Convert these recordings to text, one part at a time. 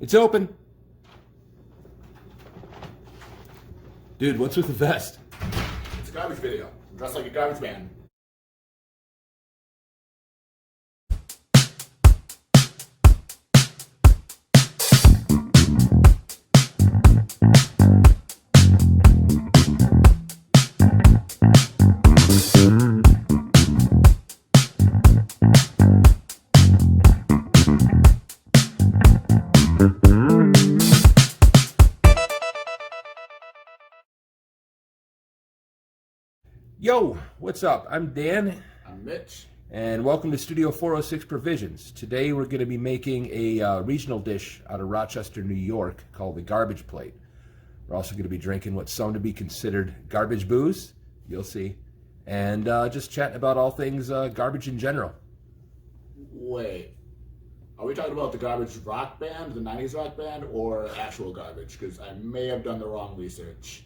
It's open. Dude, what's with the vest? It's a garbage video. I'm dressed like a garbage man. Yo, what's up? I'm Dan, I'm Mitch. and welcome to Studio 406 Provisions. Today we're going to be making a regional dish out of Rochester, New York called the Garbage Plate. We're also going to be drinking what's some to be considered garbage booze, you'll see, and just chatting about all things garbage in general. Wait. Are we talking about the garbage rock band, the 90s rock band, or actual garbage? Because I may have done the wrong research.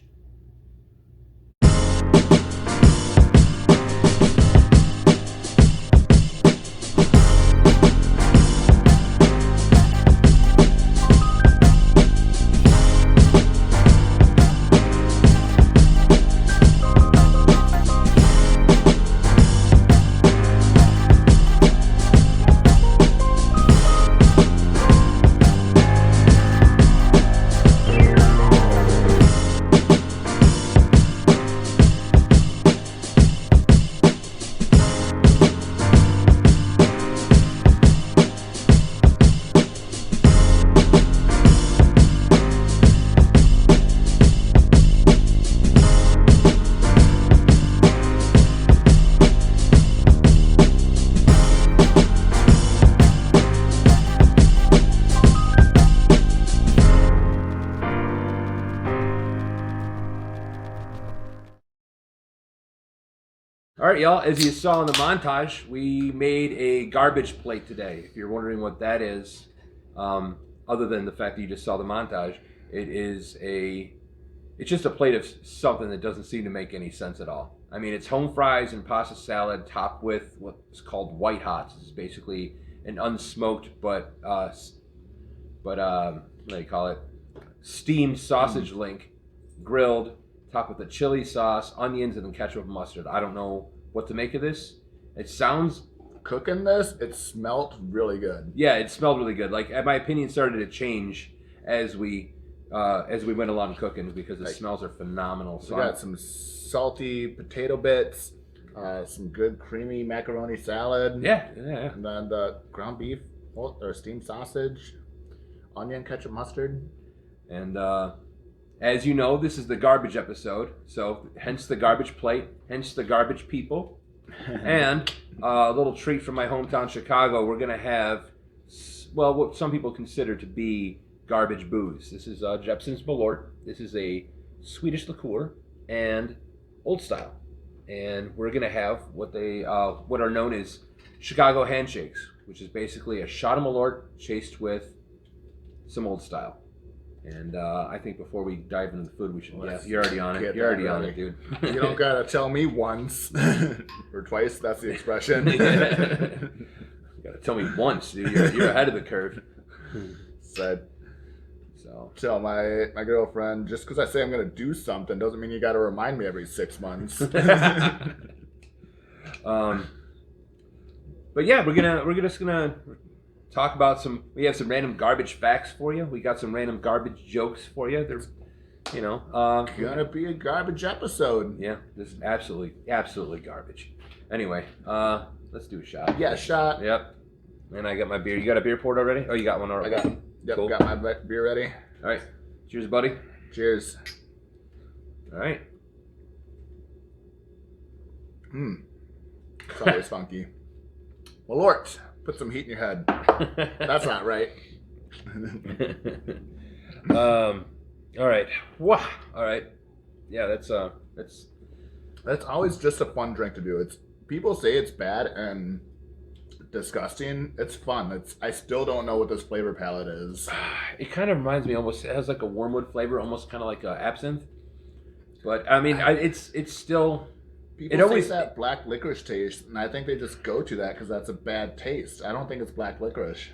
All right, y'all, as you saw in the montage, we made a garbage plate today. If you're wondering what that is, other than the fact that you just saw the montage, it's just a plate of something that doesn't seem to make any sense at all. I mean, it's home fries and pasta salad topped with what's called white hots. It's basically an unsmoked but what do you call it? Steamed sausage link, grilled, topped with a chili sauce, onions, and then ketchup and mustard. I don't know what to make of this. It sounds... Cooking this, it smelled really good. Yeah, it smelled really good. Like, my opinion started to change as we went along cooking because the smells are phenomenal. So we got some salty potato bits, some good creamy macaroni salad. Yeah. And then the ground beef or steamed sausage, onion, ketchup, mustard. And as you know, this is the garbage episode, so hence the garbage plate, hence the garbage people. And a little treat from my hometown, Chicago, we're going to have, well, what some people consider to be garbage booze. This is Jeppson's Malort. This is a Swedish liqueur and old style. And we're going to have what are known as Chicago handshakes, which is basically a shot of Malort chased with some old style. And I think before we dive into the food, we should. Yeah, you're already on it. You're already on it, dude. You don't gotta tell me once or twice. That's the expression. You gotta tell me once, dude. You're ahead of the curve. Said. So tell my girlfriend, just because I say I'm gonna do something doesn't mean you gotta remind me every 6 months. But yeah, we're just gonna talk about we have some random garbage facts for you. We got some random garbage jokes for you. There's, gonna be a garbage episode. Yeah, this is absolutely garbage. Anyway, let's do a shot. Yeah, shot. Yep. And I got my beer. You got a beer poured already? Oh, you got one already. I got. Yep, cool. Got my beer ready. All right. Cheers, buddy. Cheers. All right. It's always funky. Well, Lort, put some heat in your head. That's not right. All right. Wow. All right. Yeah, that's always just a fun drink to do. It's people say it's bad and disgusting. It's fun. I still don't know what this flavor palette is. It kind of reminds me almost. It has like a wormwood flavor, almost kind of like absinthe. But I mean, it's still. People say that black licorice taste, and I think they just go to that because that's a bad taste. I don't think it's black licorice.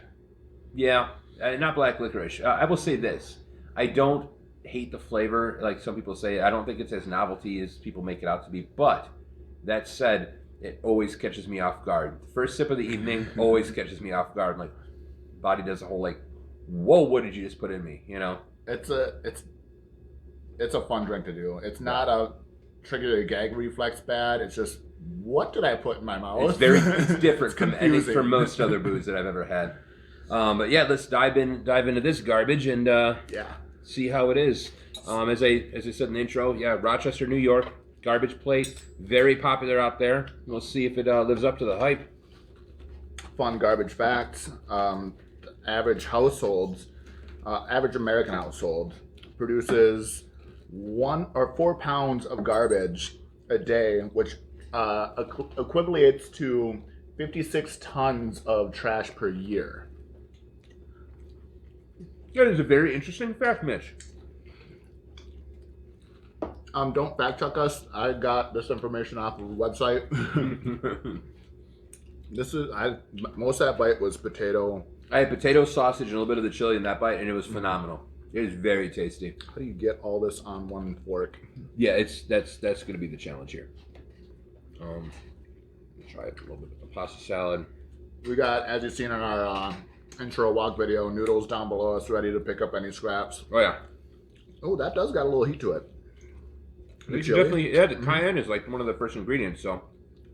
Yeah, not black licorice. I will say this: I don't hate the flavor, like some people say. I don't think it's as novelty as people make it out to be. But that said, it always catches me off guard. First sip of the evening always catches me off guard. Like, body does a whole like, whoa, what did you just put in me? You know? It's a fun drink to do. It's not a trigger a gag reflex bad. It's just, what did I put in my mouth? It's different from most other booze that I've ever had. But yeah, let's dive into this garbage and see how it is. As I said in the intro, Rochester, New York, garbage plate, very popular out there. We'll see if it lives up to the hype. Fun garbage facts. Average American household produces 1 or 4 pounds of garbage a day, which equivalates to 56 tons of trash per year. That is a very interesting fact, Mitch. Don't fact check us. I got this information off of a website. Most of that bite was potato. I had potato, sausage, and a little bit of the chili in that bite, and it was phenomenal. It is very tasty. How do you get all this on one fork? Yeah, that's going to be the challenge here. Try a little bit of pasta salad. We got, as you've seen in our intro walk video, noodles down below us, ready to pick up any scraps. Oh yeah. Oh, that does got a little heat to it. You should definitely, the cayenne is like one of the first ingredients. So,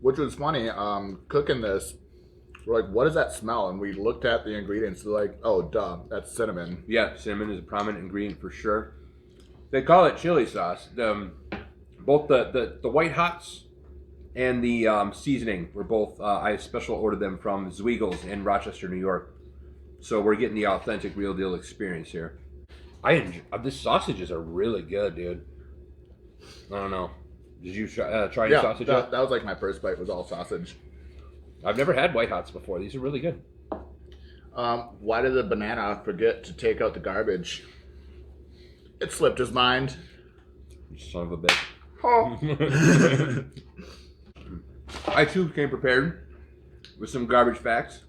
which was funny. Cooking this, we're like, what does that smell? And we looked at the ingredients. They're like, oh, duh, that's cinnamon. Yeah, cinnamon is a prominent ingredient for sure. They call it chili sauce. Both the white hots and the seasoning were both. I special ordered them from Zwiegel's in Rochester, New York. So we're getting the authentic, real deal experience here. These sausages are really good, dude. I don't know. Did you try your sausage? That was like my first bite was all sausage. I've never had white hots before. These are really good. Why did the banana forget to take out the garbage? It slipped his mind. You son of a bitch. Oh. I too came prepared with some garbage facts.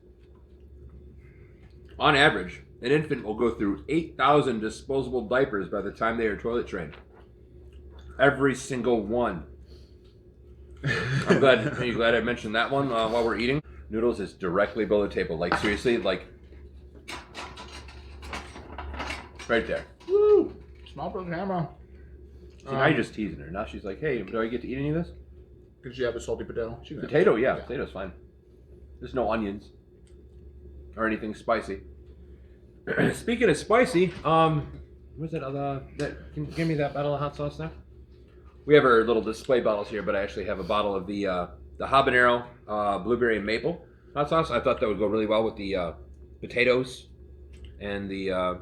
On average, an infant will go through 8,000 disposable diapers by the time they are toilet trained. Every single one. Are you glad I mentioned that one while we're eating? Noodles is directly below the table. Like, seriously, like, right there. Woo! Small for the camera. See, now you're just teasing her. Now she's like, hey, do I get to eat any of this? Could she have a salty potato? Potato, yeah. Potato's fine. There's no onions or anything spicy. Speaking of spicy, where's that other? Can you give me that bottle of hot sauce there? We have our little display bottles here, but I actually have a bottle of the habanero blueberry maple hot sauce. I thought that would go really well with the potatoes and the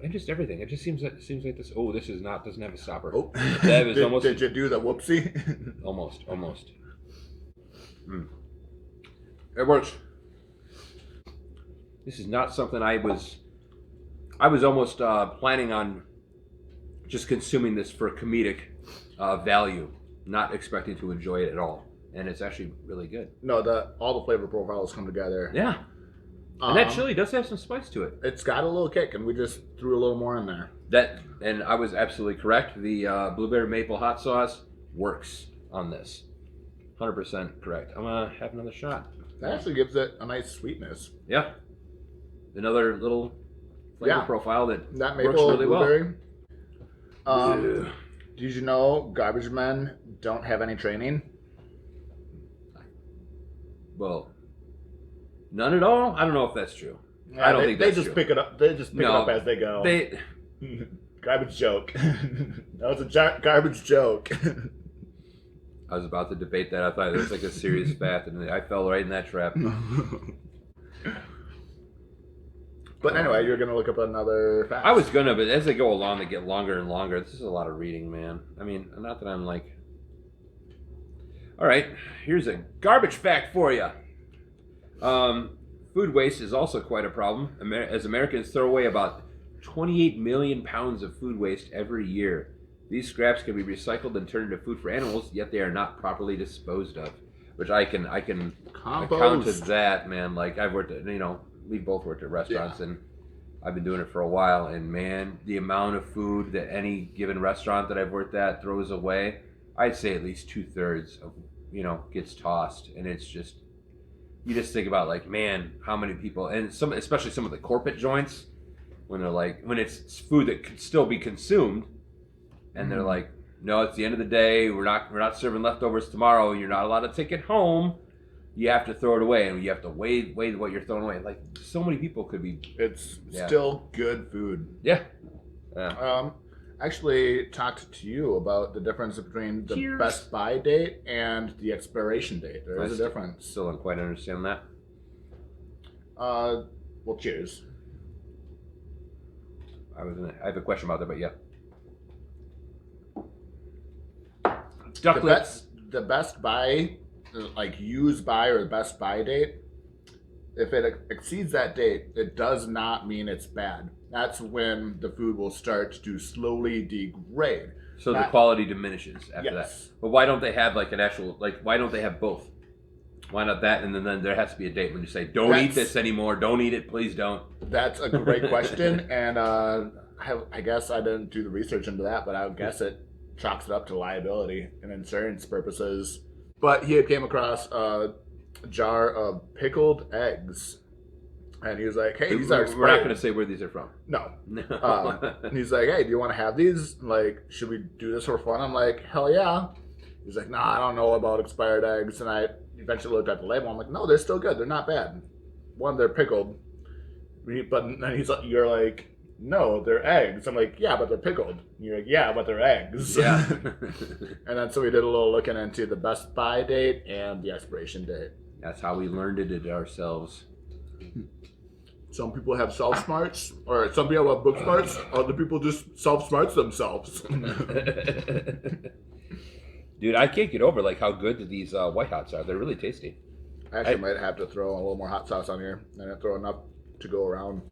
and just everything. It just seems like this. Oh, this doesn't have a stopper. Oh, that was almost. Did you do the whoopsie? Almost. It works. This is not something I was almost planning on just consuming this for comedic value, not expecting to enjoy it at all, and it's actually really good. No, all the flavor profiles come together. Yeah, and that chili does have some spice to it. It's got a little kick, and we just threw a little more in there. And I was absolutely correct. The blueberry maple hot sauce works on this. 100% correct. I'm gonna have another shot. That actually gives it a nice sweetness. Yeah, another little flavor profile that maple works really blueberry. Well. Did you know garbage men don't have any training? Well, none at all? I don't know if that's true. Yeah, I don't think that's true. Pick it up. They just pick it up as they go. Garbage joke. That was a garbage joke. I was about to debate that. I thought it was like a serious fact, and I fell right in that trap. But anyway, you're going to look up another fact. I was going to, but as they go along, they get longer and longer. This is a lot of reading, man. I mean, not that I'm like... All right, here's a garbage fact for you. Food waste is also quite a problem, as Americans throw away about 28 million pounds of food waste every year. These scraps can be recycled and turned into food for animals, yet they are not properly disposed of. Which I can account to that, man. Like, I've worked at, we both worked at restaurants, and I've been doing it for a while. And man, the amount of food that any given restaurant that I've worked at throws away, I'd say at least 2/3 of gets tossed, and it's just you just think about like, man, how many people, and especially some of the corporate joints, when it's food that could still be consumed, and they're like, no, it's the end of the day. We're not serving leftovers tomorrow. You're not allowed to take it home. You have to throw it away, and you have to weigh what you're throwing away. Like so many people could be. It's still good food. Yeah. Actually talked to you about the difference between the best buy date and the expiration date. There is a difference. Still don't quite understand that. Well, cheers. I have a question about that, but yeah. Ducklets. The best buy, like use by or best buy date, if it exceeds that date, it does not mean it's bad. That's when the food will start to slowly degrade. So the quality diminishes after that. Yes. But why don't they have like an actual, why don't they have both? Why not that? And then there has to be a date when you say, don't eat this anymore. Don't eat it. Please don't. That's a great question. And I guess I didn't do the research into that, but I would guess it chalks it up to liability and insurance purposes. But he came across a jar of pickled eggs. And he was like, hey, these are expired. We're not going to say where these are from. No. And he's like, hey, do you want to have these? Like, should we do this for fun? I'm like, hell yeah. He's like, I don't know about expired eggs. And I eventually looked at the label. I'm like, no, they're still good. They're not bad. One, they're pickled. But then you're like, no, they're eggs. I'm like, yeah, but they're pickled. And you're like, yeah, but they're eggs. Yeah. And then so we did a little looking into the best buy date and the expiration date. That's how we learned it ourselves. Some people have self-smarts, or some people have book smarts, other people just self-smarts themselves. Dude, I can't get over how good these white hots are. They're really tasty. I actually might have to throw a little more hot sauce on here. I didn't throw enough to go around.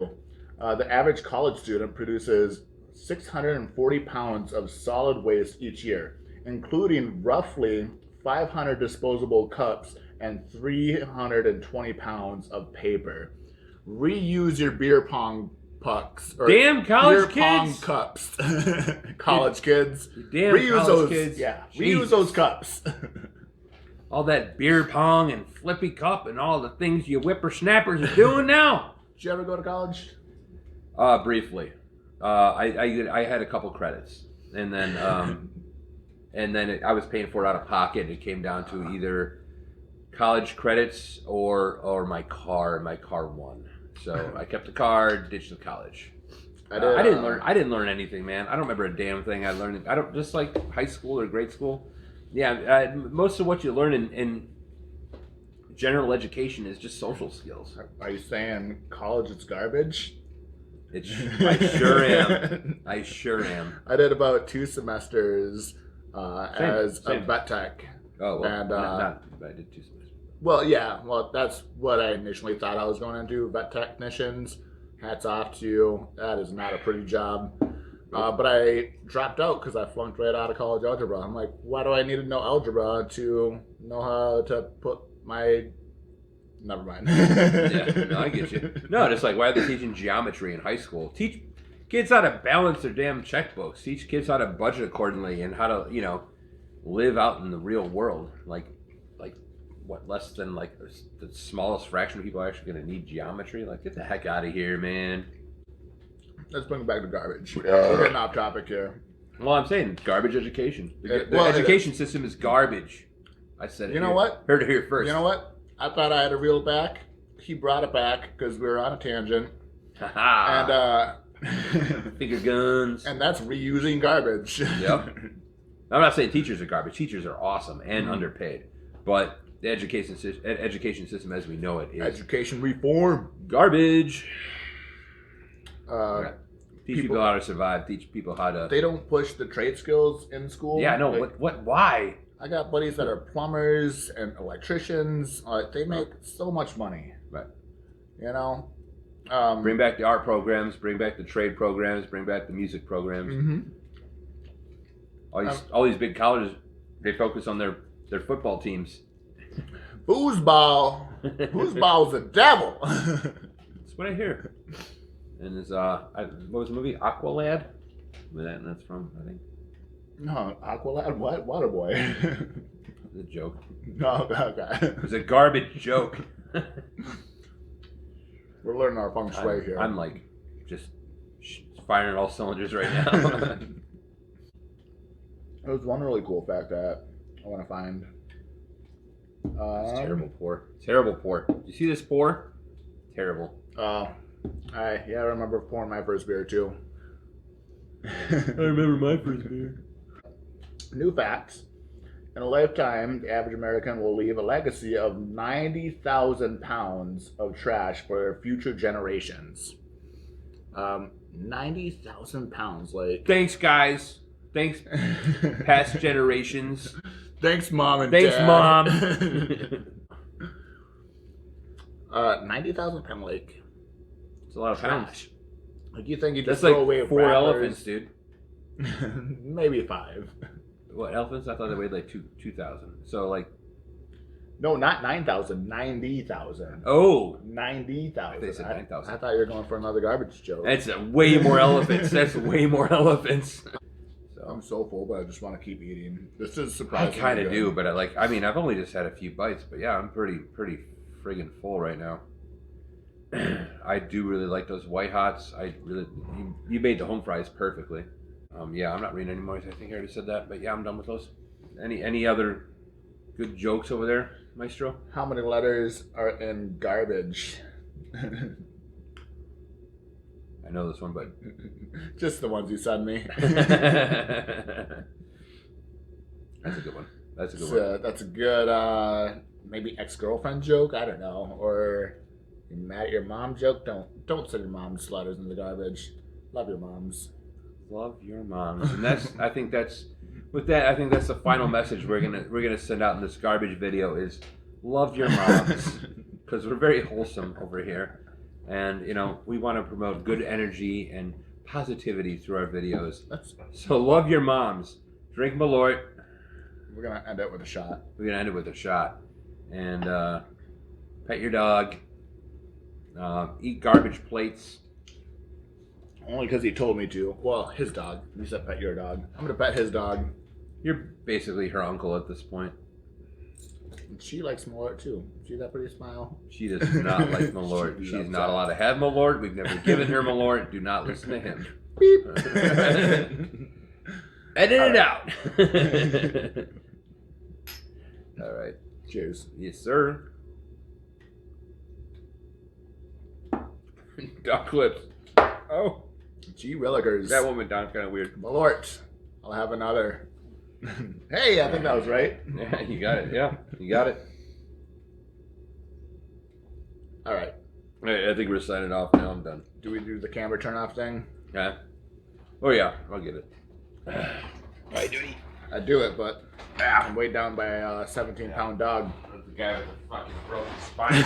The average college student produces 640 pounds of solid waste each year, including roughly 500 disposable cups and 320 pounds of paper. Reuse your beer pong pucks. Or damn college kids. Beer pong cups. College kids. Damn reuse college those kids. Yeah. Jesus. Reuse those cups. All that beer pong and flippy cup and all the things you whippersnappers are doing now. Did you ever go to college? Briefly. I had a couple credits. And then I was paying for it out of pocket. It came down to either college credits or my car won. So I kept the car, ditched the college. I didn't learn anything, man. I don't remember a damn thing I learned. I don't, just like high school or grade school. Yeah, most of what you learn in general education is just social skills. Are you saying college is garbage? I sure am. I sure am. I did about 2 semesters as a vet tech. Oh, well, and I did 2 semesters. Well, yeah. Well, that's what I initially thought I was going to do, vet technicians. Hats off to you. That is not a pretty job. But I dropped out because I flunked right out of college algebra. I'm like, why do I need to know algebra to know how to put my... Never mind. Yeah, no, I get you. No, just like, why are they teaching geometry in high school? Teach kids how to balance their damn checkbooks. Teach kids how to budget accordingly and how to, live out in the real world. Like what, less than the smallest fraction of people are actually going to need geometry? Like, get the heck out of here, man. Let's bring it back to garbage. We're getting off topic here. Well, I'm saying garbage education. The education system is garbage. I said it. You know what? Heard it here first. You know what? I thought I had to reel it back. He brought it back because we were on a tangent. And finger guns. And that's reusing garbage. Yep. I'm not saying teachers are garbage. Teachers are awesome and underpaid, but the education system as we know it is education reform. Garbage. Teach people how to survive. Teach people how to. They don't push the trade skills in school. Yeah, no. Why? I got buddies that are plumbers and electricians. They make so much money. Right. Bring back the art programs. Bring back the trade programs. Bring back the music programs. Mm-hmm. All these big colleges, they focus on their football teams. Foosball. Foosball's the devil. That's what I hear. And there's what was the movie? Aqualad? Where that's from, I think. No, Aqualad, what? Waterboy. The joke. No, okay. It was a garbage joke. We're learning our feng shui here. I'm like, just firing all cylinders right now. There's one really cool fact that I want to find. It's terrible pour. Terrible pour. You see this pour? Terrible. I remember pouring my first beer too. I remember my first beer. New facts. In a lifetime, the average American will leave a legacy of 90,000 pounds of trash for future generations. 90,000 pounds, like... Thanks, guys. Thanks, past generations. Thanks, Mom and Thanks, Dad. Mom. 90,000 pound, like... It's a lot of pounds. Like, you think you That's just like throw away 4 wrappers. elephants, dude. Maybe 5. What, elephants? I thought they weighed like 2,000. So, like... No, not 9,000. 90,000. Oh! 90,000. They said 9,000. I thought you were going for another garbage joke. That's way more elephants. That's way more elephants. I'm so full, but I just want to keep eating. This is I surprising. kind of do, but I've only just had a few bites, but yeah, I'm pretty friggin' full right now. I do really like those white hots. You made the home fries perfectly. Yeah, I'm not reading any more. I think I already said that, but yeah, I'm done with those. Any other good jokes over there, Maestro? How many letters are in garbage? I know this one, but just the ones you send me. That's a good one. That's a good one. That's a good maybe ex-girlfriend joke. I don't know, or you're mad at your mom joke. Don't send your mom's letters in the garbage. Love your moms. Love your moms, and I think that's the final message we're gonna send out in this garbage video is love your moms, because we're very wholesome over here, and we want to promote good energy and positivity through our videos. So love your moms, drink Malort. We're gonna end it with a shot. And pet your dog. Eat garbage plates. Only because he told me to. Well, his dog. You said pet your dog. I'm gonna pet his dog. You're basically her uncle at this point. She likes Malort too. See that pretty smile? She does not like Malort. She's not allowed to have Malort. We've never given her Malort. Do not listen to him. Beep. Edit it out. All right. Cheers. Yes, sir. Dog clips. Oh. Gee willikers. That one went down kind of weird. Malort. I'll have another. Hey, I think that was right. Yeah, you got it. Yeah, you got it. All right. I think we're signing off now. I'm done. Do we do the camera turn off thing? Yeah. Oh, yeah. I'll get it. Right, duty. I do it, but I'm weighed down by a 17-pound dog. The guy with the fucking broken spine.